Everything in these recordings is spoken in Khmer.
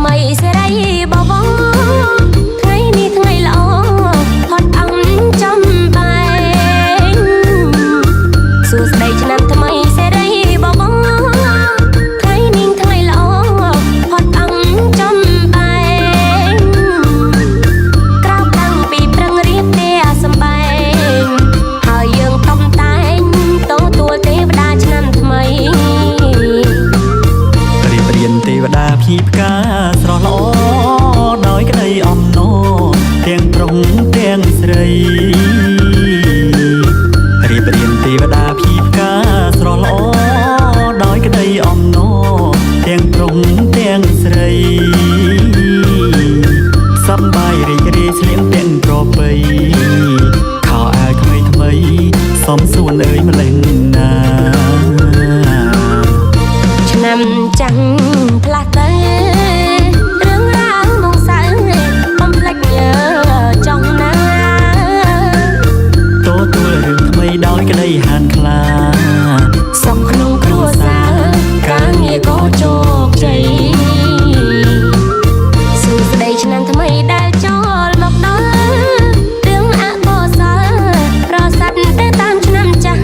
ថ្មីសេរីបវរថ្ងៃនេះថ្ងៃល្អផុតអង្គចំបែងសួស្ដីឆ្នាំថ្មីសេរីបវរថ្ងៃនេះថ្ងៃល្អផុតអង្គចំបែងក្រៅតាំងពីព្រឹងរៀបទេសំបែងហើយយើងកំតែងទទួលទេវតាឆ្នាំថ្មីរៀបរៀនទេវតាភីផ្កាស្រស់ល្អដោយក្តីអំណរទាំងប្រុងទាំងស្រីរៀបរៀនទេវតាភីផ្កាស្រស់ល្អដោយក្តីអំណរទាំងប្រុងទាំងស្រីសប្បាយរីករាយស្លៀកពាក់ប្រពៃខោអាវថ្មីថ្មីសំសួនអើយម្លេះណាឆ្នាំចាំងផ្លាស់ទៅរឿងរ៉ាវមកសៅបំភ្លេចចង់ណាទទួលរឿងថ្មីដោយក្តីហានខ្លាសុខក្នុងគ្រួសារការងារក៏ជោគជ័យសួស្ដីឆ្នាំថ្មីដែលចូលមកដល់រឿងអកុសលប្រស័ព្ទទៅតាមឆ្នាំចាស់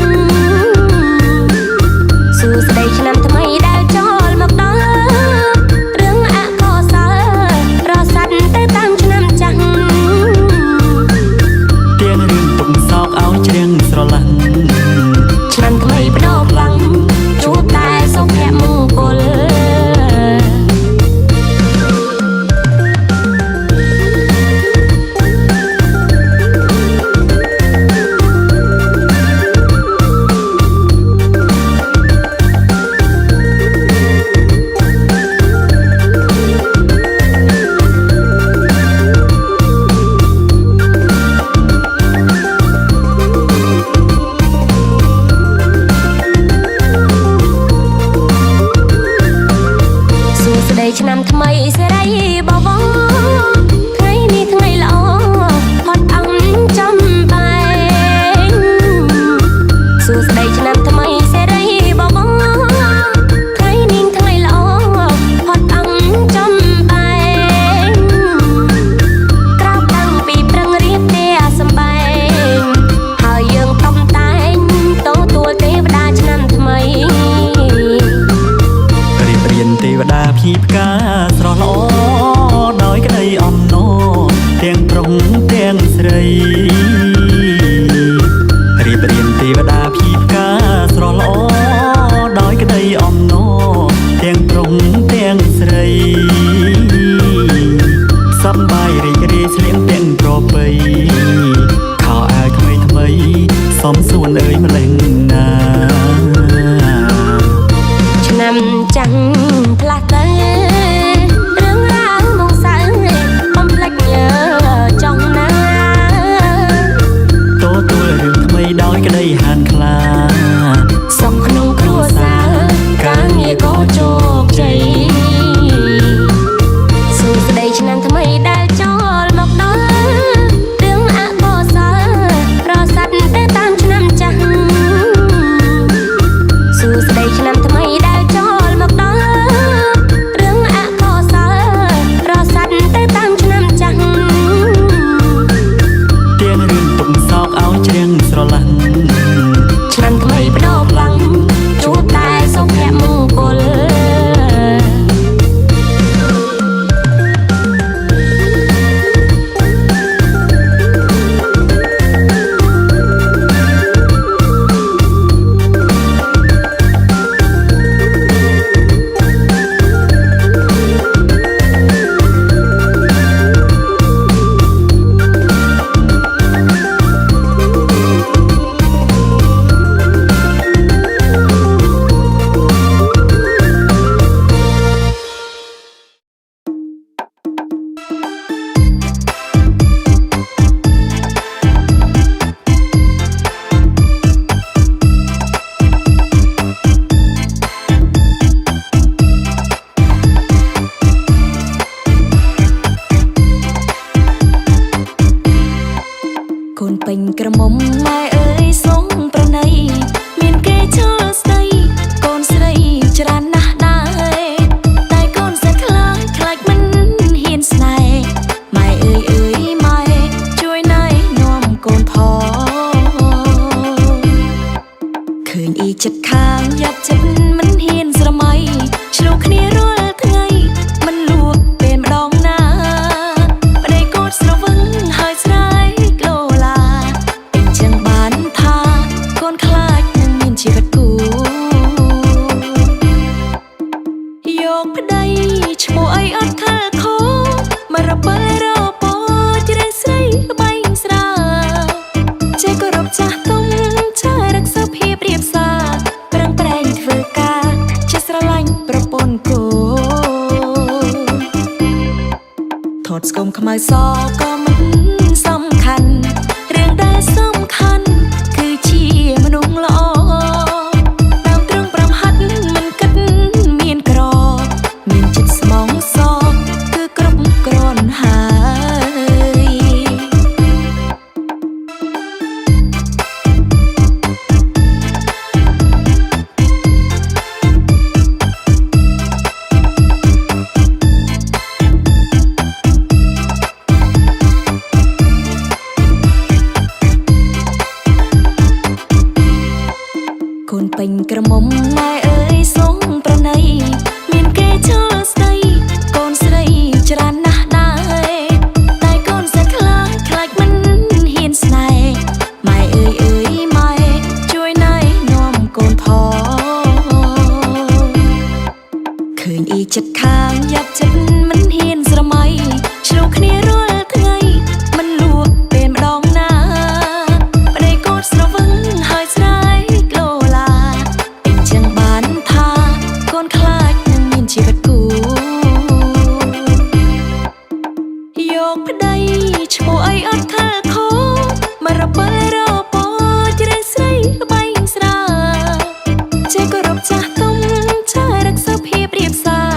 សួស្ដីឆ្នាំថ្មីដែលចូលមកដល់រឿងអកុសលប្រស័ព្ទទៅតាមឆ្នាំចាស់ទាំងរឿងទុកសោកឲ្យជ្រៀងស្រឡះឆ្នាំថ្មីបដោខ្លាំងជួបតែសុភមង្គលឆ្នាំថ្មីសេរីបវរថ្ងៃនេះថ្ងៃល្អផុតអង្គចំបែងសួស្ដីឆ្នាំថ្មីសេរីបវរថ្ងៃនេះថ្ងៃល្អផុតអង្គចំបែងក្រៅតាំងពីព្រឹងរៀបទេសំបែងហើយយើងកំតែងទទួលទេវតាឆ្នាំថ្មីរៀបរៀនទេវតាភីផ្កាស្រស់ល្អដោយក្តីអំណរទាំងប្រុងទាំងស្រីរៀបរៀនទេវតាភីផ្កាស្រស់ល្អដោយក្តីអំណរទាំងប្រុងទាំងស្រីសប្បាយរីករាយស្លៀកពាក់ប្រពៃខោអាវថ្មីថ្មីសំសួនអើយម្លេះណាឆ្នាំចាំងផ្លាស់ទៅរឿងរ៉ាវមកសៅបំភ្លេចចង់ណាទទួលរឿងថ្មីដោយក្តីហានខ្លាសុខក្នុងគ្រួសារការងារក៏ជោគជ័យសួស្ដីឆ្នាំថ្មីដែល ดស្គមខ្មៅសក៏មិនសំខាន់រឿងដែលសំខាន់គឺជាមនុស្សល្អតាមត្រង់5ហាត់មិនគិតមានក្រមានចិត្តស្មងសគឺគ្រប់គ្រាន់ហើយកូនពេញក្រមុំម៉ែអើយសូមប្រណីមានគេចោលស្ដីកូនស្រីច្រើនណាស់ដែរតែកូនសិតខ្លាចខ្លាចមិនហ៊ានស្នេហ៍ម៉ែអើយម៉ែជួយណែនាំកូនផងឃើញអ៊ីចិត្តខាងយ៉ាប់ចិត្តមិនហ៊ានស្រមៃឆ្លូគ្នារាល់ថ្ងៃមិនលួចពេលម្ដងណាប្តីកូនស្រវឹងហើយស្រែកជីវិតគូយកប្តីឈ្មោះអីអត់ខលខោមករបើរពជ្រែងស្រីក្បែងស្រាចេះគោរពចាស់ទុំចារក្សាភាពរៀបសារ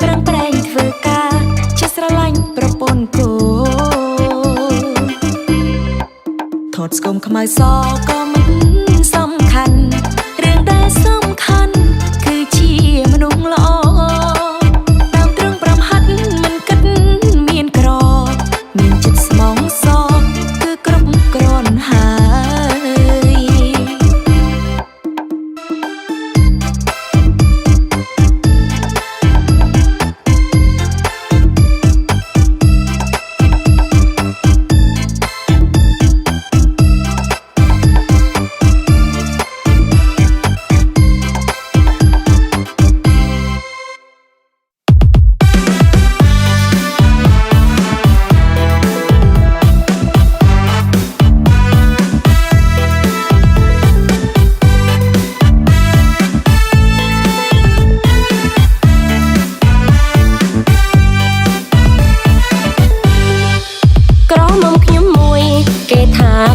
ប្រឹងប្រែងធ្វើការចេះស្រឡាញ់ប្រពន្ធគូថតស្គមខ្មៅសក៏មិនសំខាន់រឿងដែលសំខាន់គឺជាមនុស្សល្អ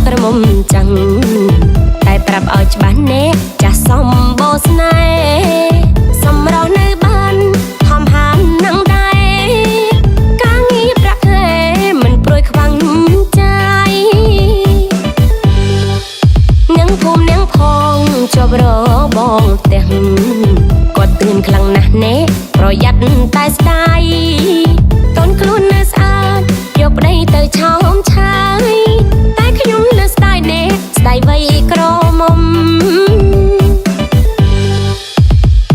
ក្រមុំចឹងតែប្រាប់ឲ្យច្បាស់ណែចាស់សំបោស្នេហ៍សម្រស់នៅបានហំហាននឹងដែរការងារប្រាក់ខែមិនព្រួយខ្វាំងចាយនាងភូមិនាងផងជាប់របងផ្ទះគាត់ទឿនខ្លាំងណាស់ណែប្រយ័ត្នតែស្ដាយកូនខ្លួននៅស្អាតយកប្តីទៅឆោមឆាយតែខ្ញុំនៅស្ដាយណែស្ដាយវ័យក្រមុំ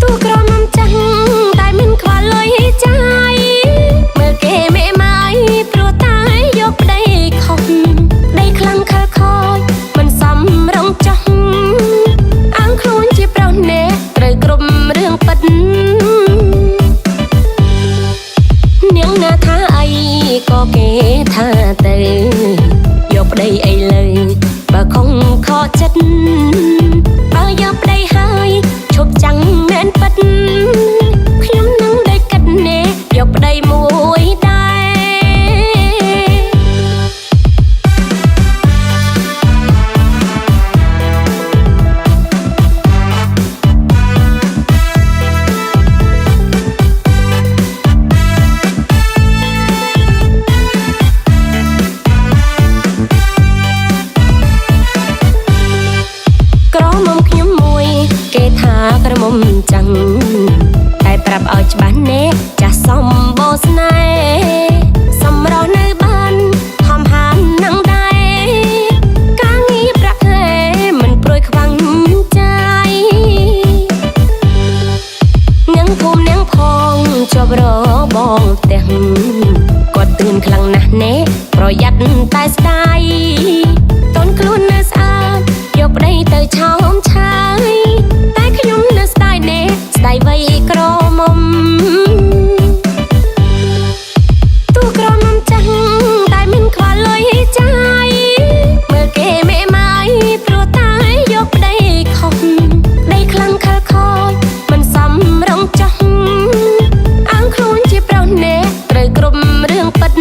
ទូក្រមុំចាស់តែមិនខ្វល់លុយចាយមើលគេមេម៉ាយព្រោះតែយកប្តីខុសប្តីខ្លាំងខលខូចមិនសមរងចោះអាងខ្លួនជាប្រុសណែត្រូវគ្រប់រឿងពិតនាងណាថាអីក៏គេថាទៅយកប្តីអីលើបើខំខកចិត្តបើយកប្តីហើយឈប់ចាំងមែនពិតខ្ញុំនឹងដេកកាត់ណែយកប្តីមួយដែរក្រមុំចឹងតែប្រាប់ឲ្យច្បាស់ណែចាស់សំបោស្នេហ៍សម្រស់នៅបានហំហាននឹងដែរការងារប្រាក់ខែមិនព្រួយខ្វាំងចាយនាងភូមិនាងផងជាប់របងផ្ទះគាត់ទឿនខ្លាំងណាស់ណែប្រយ័ត្នតែស្ដាយកូនខ្លួននៅស្អាតយកប្តីទៅឆោមឆាយតែខ្ញុំនៅស្ដាយណែស្ដាយវ័យក្រមុំទូក្រមុំចាស់តែមិនខ្វល់លុយចាយមើលគេមេម៉ាយព្រោះតែយកប្តីខុសប្តីខ្លាំងខលខូចមិនសមរងចោះអាងខ្លួនជាប្រុសណែត្រូវគ្រប់រឿងពិត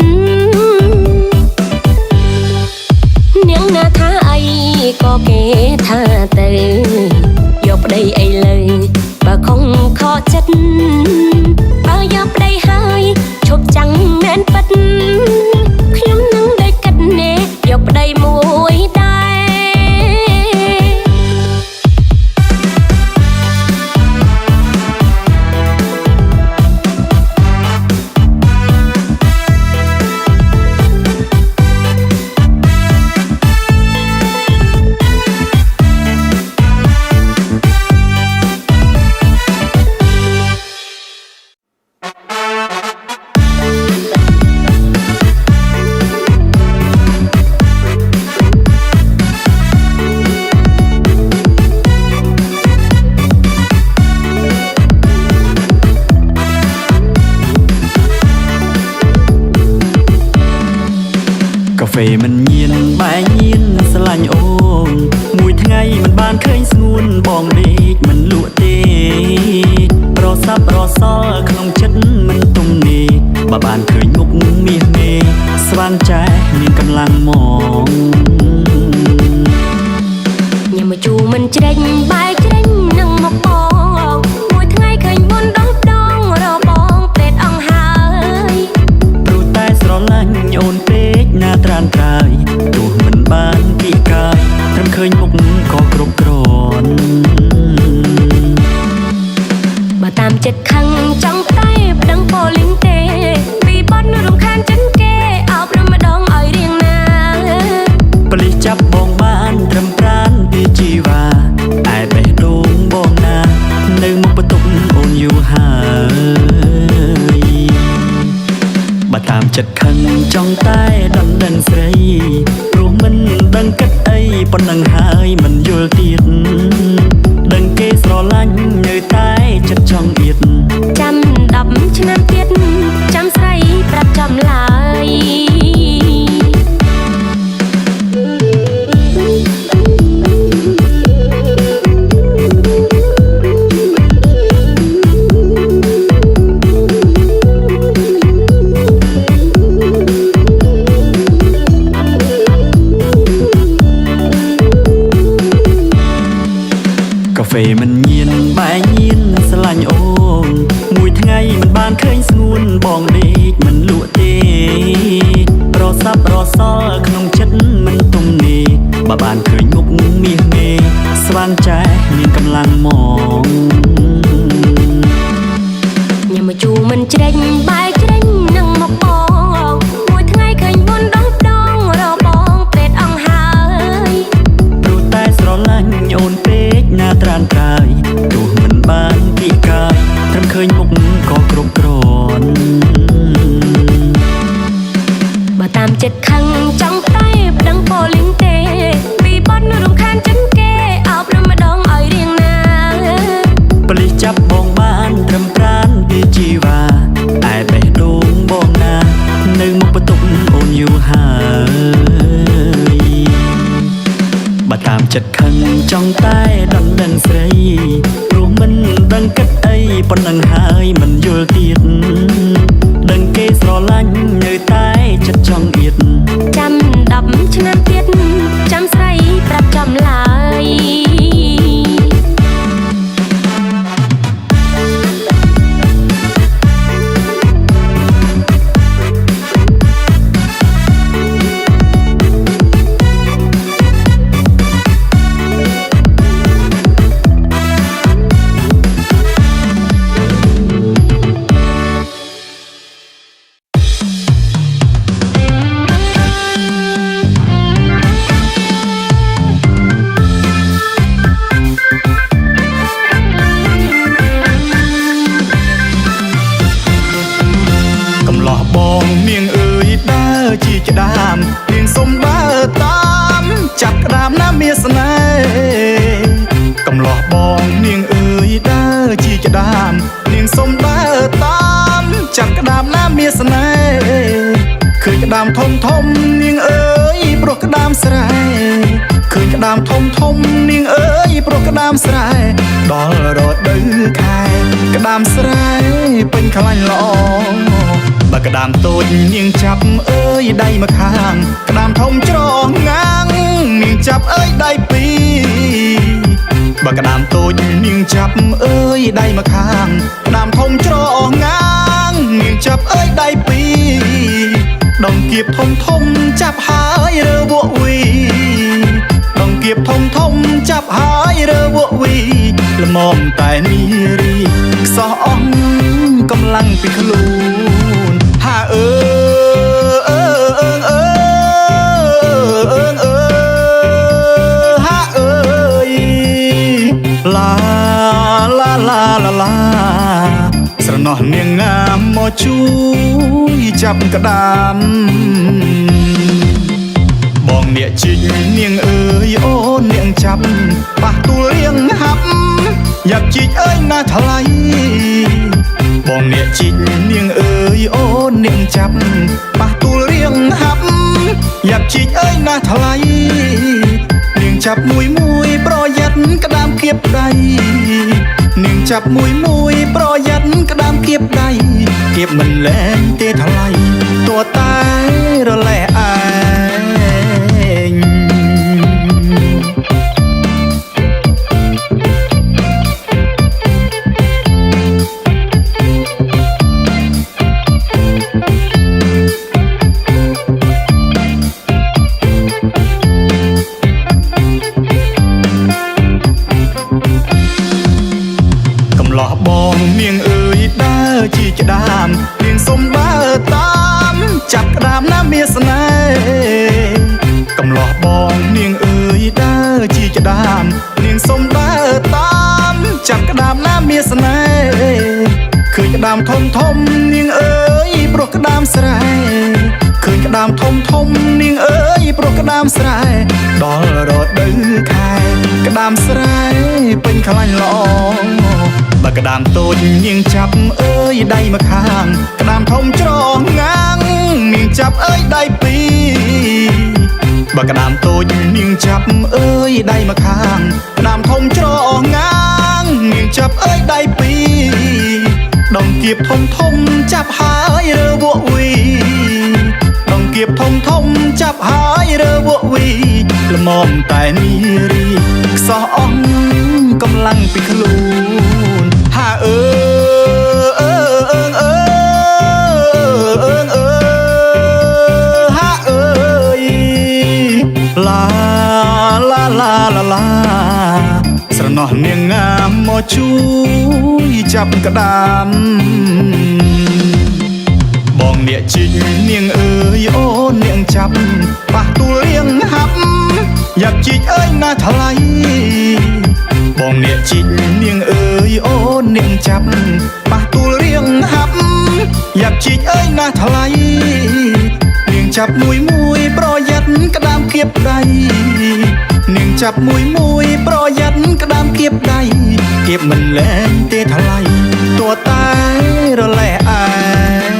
ហ្វេមិនញៀនបែកញៀនស្រឡាញ់អូនមួយថ្ងៃមិនបានឃើញស្ងួនបងដេកមិនលក់ទេរស័ព្ទរសល់ក្នុងចិត្តមិនទុំនេះបើបានឃើញមុខមាសមេស្វាងចែមានកម្លាំងមងញ៉ាំមកជូរមិនជ្រេញបែកជ្រេញនឹងមកបងមួយថ្ងៃឃើញមុនដងដងរបងពេតអង្ហើយព្រោះតែស្រឡាញ់អូនពេកណាត្រានត្រើយទោះមិនបានពីកាយត្រឹមឃើញមុខក៏គ្រប់គ្រាន់បើតាមចិត្តខឹងចង់តែប្តឹងប៉ូលីសទេពីបត់រំខានចិនគេអោបរំម្ដងឲ្យរៀងណាប៉ូលីសចាប់បងបានត្រឹមប្រានពីជីវ៉ាឯបេះដូងបងណានៅមុខបន្ទប់អូនយូរហើយបើតាមចិត្តខឹងចង់តែដណ្ដឹងស្រីព្រោះមិនដឹងគិតអីប៉ុណ្ណឹងហើយមិនយល់ទៀតដឹងគេស្រឡាញ់នៅតែចិត្តចង់អៀតចាំ10ឆ្នាំទៀតចាំស្រីប្រាប់ចំឡើយកាហ្វេមិនញៀនបែកញៀនស្រឡាញ់អូនមួយថ្ងៃមិនបានឃើញស្ងួនបងដេកមិនលក់ទេរស័ព្ទរសល់ក្នុងចិត្តមិនទុំនេះបើបានឃើញមុខមាសមេស្វាងចែមានកម្លាំងមងញ៉ាំមកជូរមិនជ្រេញបែកជ្រេញនឹងមកបងមួយថ្ងៃឃើញមុនដងដងរបងពេតអង្ហើយព្រោះតែស្រឡាញ់អូនពេកណាត្រានត្រើយទោះមិនបានពីកាយត្រឹមឃើញមុខក៏គ្រប់គ្រាន់បើតាមចិត្តខឹងចង់តែប្តឹងប៉ូលីសទេពីបត់រំខានចិនគេអោបរំម្ដងឲ្យរៀងណាប៉ូលីសចាប់បងបានត្រឹមប្រានពីជីវ៉ាឯបេះដូងបងណានៅមុខបន្ទប់អូនយូរហើយបើតាមចិត្តខឹងចង់តែដណ្ដឹងស្រីព្រោះមិនដឹងគិតអីប៉ុណ្ណឹងហើយមិនយល់ទៀតដឹងគេស្រឡាញ់នៅតែចិត្តចង់អៀតចាំ10ឆ្នាំទៀតចាំស្រីប្រាប់ចំឡើយបងនាងអើយដើរជាក្ដាមនាងសុំដើរតាមចាប់ក្ដាមណាមាសនេហ៍កំឡោះបងនាងអើយដើរជាក្ដាមនាងសុំដើរតាមចាប់ក្ដាមណាមាសនេហ៍ឃើញក្ដាមធំធំនាងអើយព្រោះក្ដាមស្រែឃើញក្ដាមធំធំនាងអើយព្រោះក្ដាមស្រែដល់រដូវខែក្ដាមស្រែពេញខ្លាញ់ល្អបើក្ដាមតូចនាងចាប់អើយដៃមកខាងក្ដាមធំច្រងាងនាងចាប់អើយដៃពីរបើក្ដាមតូចនាងចាប់អើយដៃមកខាងក្ដាមធំច្រងាងនាងចាប់អើយដៃពីរដងគៀបធំធំចាប់ហើយរើវក់វីដងគៀបធំធំចាប់ហើយរើវក់វីល្មមតែនារីខ្សោះអស់កម្លាំងពីខ្លួនហាអើហាអើយឡាឡាឡាឡាឡាស្រណោះនាងងាមមកជួយចាប់ក្ដាមបងអ្នកជីកនាងអើយអូននាងចាប់ប៉ះទូលរៀងហាប់យ៉ាប់ជីកអើយណាស់ថ្លៃបងអ្នកជីកនាងអើយអូននាងចាប់ប៉ះទូលរៀងហាប់យ៉ាប់ ជីកអើយណាថ្លៃនាងចាប់មួយប្រយ័ត្នក្តាមគៀបដៃនាងចាប់មួយប្រយ័ត្នក្តាមគៀបដៃគៀបមិនលែងទេថ្លៃទោះតែរលែឯងកំឡោះបងនាងអើយដើរជីក្តាមនាងសុំដើរតាមចាប់ក្តាមណាមាសនេហ៍កំឡោះបងនាងអើយដើរជីក្តាមនាងសុំដើរតាមចាប់ក្តាមណាមាសនេហ៍ឃើញក្តាមធំនាងអើយព្រោះក្តាមស្រែឃើញក្តាមធំនាងអើយព្រោះក្តាមស្រែដល់រដូវខែក្តាមស្រែពេញខ្លាញ់ល្អបើក្តាមតូចនាងចាប់អើយដៃម្ខាងក្តាមធំច្រងាំងនាងចាប់អើយដៃពីរបើក្តាមតូចនាងចាប់អើយដៃម្ខាងក្តាមធំច្រងាំងនាងចាប់អើយដៃពីរដងគៀបធំចាប់ហើយរើវក់វីដងគៀបធំចាប់ហើយរើវក់វីល្មមតែនារីខ្សោះអស់កម្លាំងពីខ្លួនហាអើហាអើយឡាស្រណោះនាងងាមមកជួយចាប់ក្តាមបងអ្នកជីកនាងអើយអូននាងចាប់ប៉ះទូលរៀងហាប់យ៉ាប់ជីកអើយណាថ្លៃបងអ្នកជីកនាងអើយអូននាងចាប់ប៉ះទូលរៀងហាប់យ៉ាប់ជីកអើយណាថ្លៃនាងចាប់មួយប្រយ័ត្នក្តាមគៀបដៃនាងចាប់មួយប្រយ័ត្នក្តាមគៀបដៃគៀបមិនលែងទេថ្លៃទោះតែរលែឯង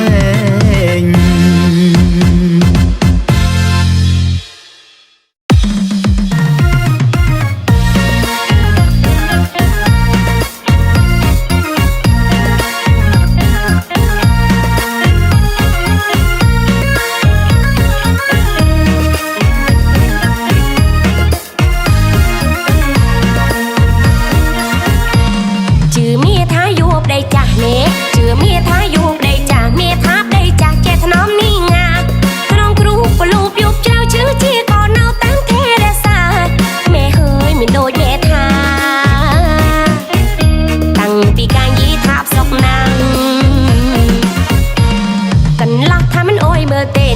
កន្លះថាមិនអុយមើលទេ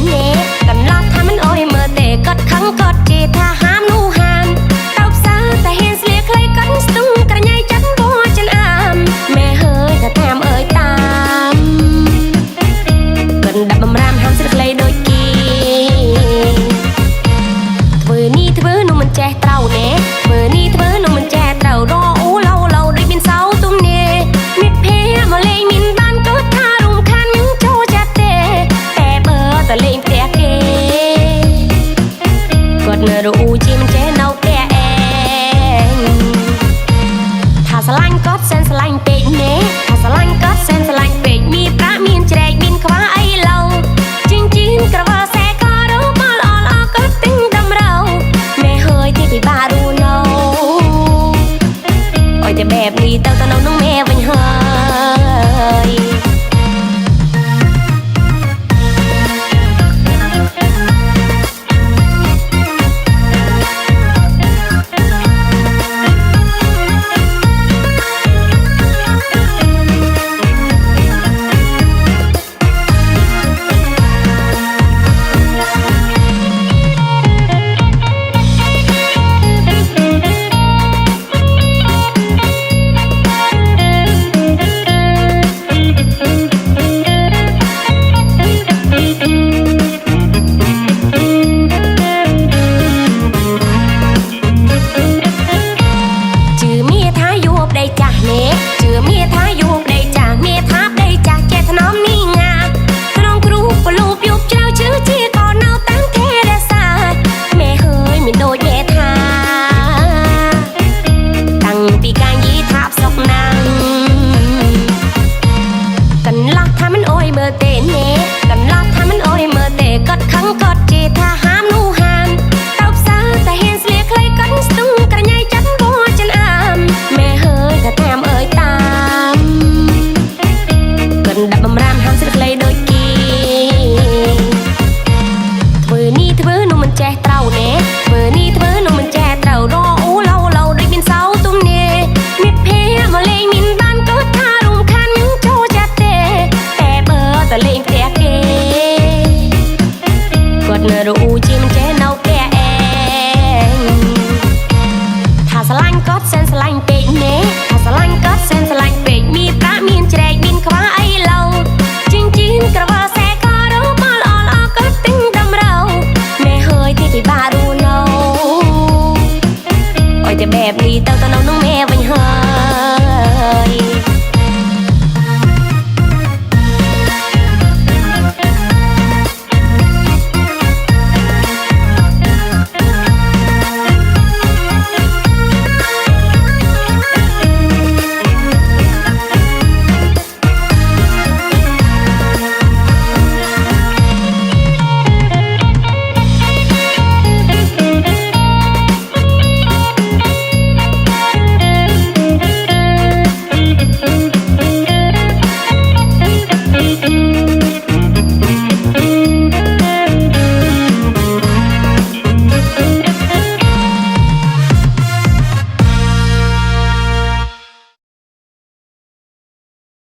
កន្លះថាមិនអុយមើលទេកត់ខឹងកត់ជាថាហាម